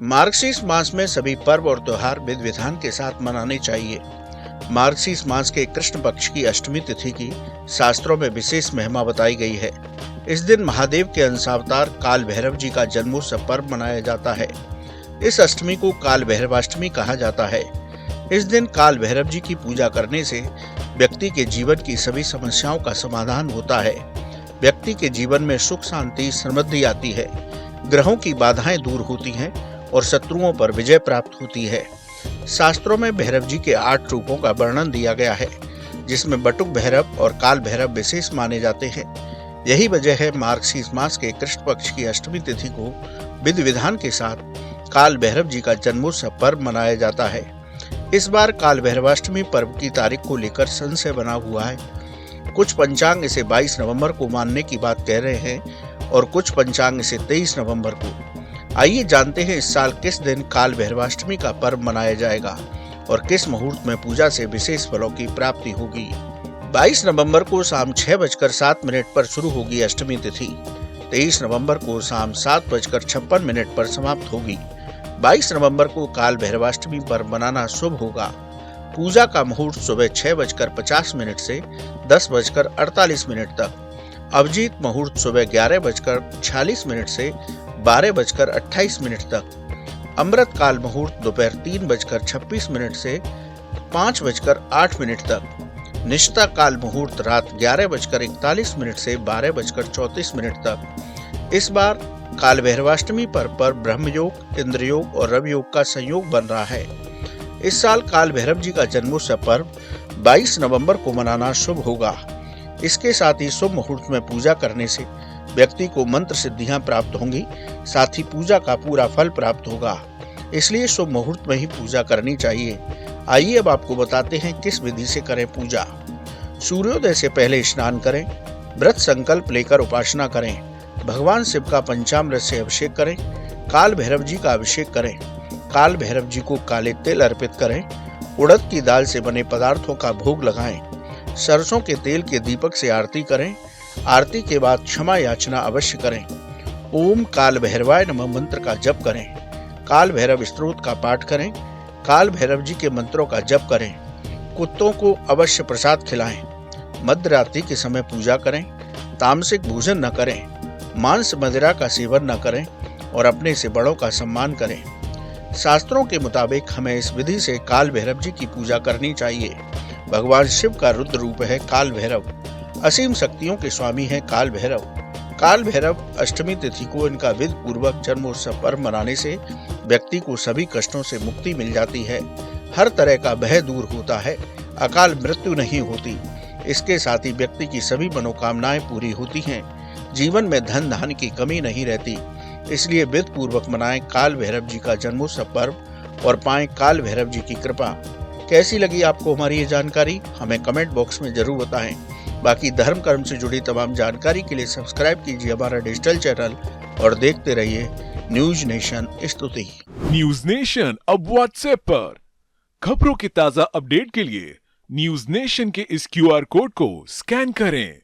मार्गशीर्ष मास में सभी पर्व और त्योहार विधि विधान के साथ मनाने चाहिए। मार्गशीर्ष मास के कृष्ण पक्ष की अष्टमी तिथि की शास्त्रों में विशेष महिमा बताई गई है। इस दिन महादेव के अंशावतार काल भैरव जी का जन्मोत्सव पर्व मनाया जाता है। इस अष्टमी को काल भैरवाष्टमी कहा जाता है। इस दिन काल भैरव जी की पूजा करने से व्यक्ति के जीवन की सभी समस्याओं का समाधान होता है। व्यक्ति के जीवन में सुख शांति समृद्धि आती है, ग्रहों की बाधाएं दूर होती हैं और शत्रुओं पर विजय प्राप्त होती है। शास्त्रों में भैरव जी के 8 रूपों का वर्णन दिया गया है, जिसमें बटुक भैरव और काल भैरव विशेष माने जाते हैं। यही वजह है मार्गशीर्ष मास के कृष्ण पक्ष की अष्टमी तिथि को विधि विधान के साथ काल भैरव जी का जन्मोत्सव पर्व मनाया जाता है। इस बार काल भैरवाष्टमी पर्व की तारीख को लेकर संशय बना हुआ है। कुछ पंचांग इसे 22 नवंबर को मानने की बात कह रहे हैं और कुछ पंचांग इसे 23 नवंबर को। आइए जानते हैं इस साल किस दिन काल भैरवाष्टमी का पर्व मनाया जाएगा और किस मुहूर्त में पूजा से विशेष फलों की प्राप्ति होगी। 22 नवंबर को शाम 6:07 पर शुरू होगी अष्टमी तिथि। 23 नवंबर को शाम 7:56 पर समाप्त होगी। 22 नवंबर को काल भैरवाष्टमी पर्व मनाना शुभ होगा। पूजा का मुहूर्त सुबह 6:50 से 10:48 तक। अभिजीत मुहूर्त सुबह 11:46 से 12:28 तक। अमृत काल मुहूर्त दोपहर 3:26 से 5:08 तक। निष्ठा काल मुहूर्त रात 11:41 से 12:34 तक। इस बार काल भैरवाष्टमी पर ब्रह्मयोग, इंद्रयोग और रवियोग का संयोग बन रहा है। इस साल काल भैरव जी का जन्मोत्सव पर्व 22 नवंबर को मनाना शुभ होगा। इसके साथ ही शुभ मुहूर्त में पूजा करने से व्यक्ति को मंत्र सिद्धियां प्राप्त होंगी, साथ ही पूजा का पूरा फल प्राप्त होगा। इसलिए शुभ मुहूर्त में ही पूजा करनी चाहिए। आइए अब आपको बताते हैं किस विधि से करें पूजा। सूर्योदय से पहले स्नान करें, व्रत संकल्प लेकर उपासना करें, भगवान शिव का पंचामृत से अभिषेक करें, काल भैरव जी का अभिषेक करें, काल भैरव जी को काले तिल अर्पित करें, उड़द की दाल से बने पदार्थों का भोग लगाएं, सरसों के तेल के दीपक से आरती करें। आरती के बाद क्षमा याचना अवश्य करें। ओम काल भैरवाय नमः मंत्र का जप करें। काल भैरव स्तोत्र का पाठ करें। काल भैरव जी के मंत्रों का जप करें। कुत्तों को अवश्य प्रसाद खिलाएं। मध्य रात्रि के समय पूजा करें। तामसिक भोजन न करें। मांस मदिरा का सेवन न करें और अपने से बड़ों का सम्मान करें। शास्त्रों के मुताबिक हमें इस विधि से काल भैरव जी की पूजा करनी चाहिए। भगवान शिव का रुद्र रूप है काल भैरव। असीम शक्तियों के स्वामी है काल भैरव। काल भैरव अष्टमी तिथि को इनका विधि पूर्वक जन्मोत्सव पर्व मनाने से व्यक्ति को सभी कष्टों से मुक्ति मिल जाती है। हर तरह का भय दूर होता है, अकाल मृत्यु नहीं होती। इसके साथ ही व्यक्ति की सभी मनोकामनाएं पूरी होती हैं। जीवन में धन धान्य की कमी नहीं रहती। इसलिए विधि पूर्वक मनाएं काल भैरव जी का जन्मोत्सव पर्व और पाएं काल भैरव जी की कृपा। कैसी लगी आपको हमारी ये जानकारी, हमें कमेंट बॉक्स में जरूर बताएं। बाकी धर्म कर्म से जुड़ी तमाम जानकारी के लिए सब्सक्राइब कीजिए हमारा डिजिटल चैनल और देखते रहिए न्यूज नेशन स्तुति। न्यूज नेशन अब व्हाट्सएप पर खबरों के ताजा अपडेट के लिए न्यूज नेशन के इस QR कोड को स्कैन करें।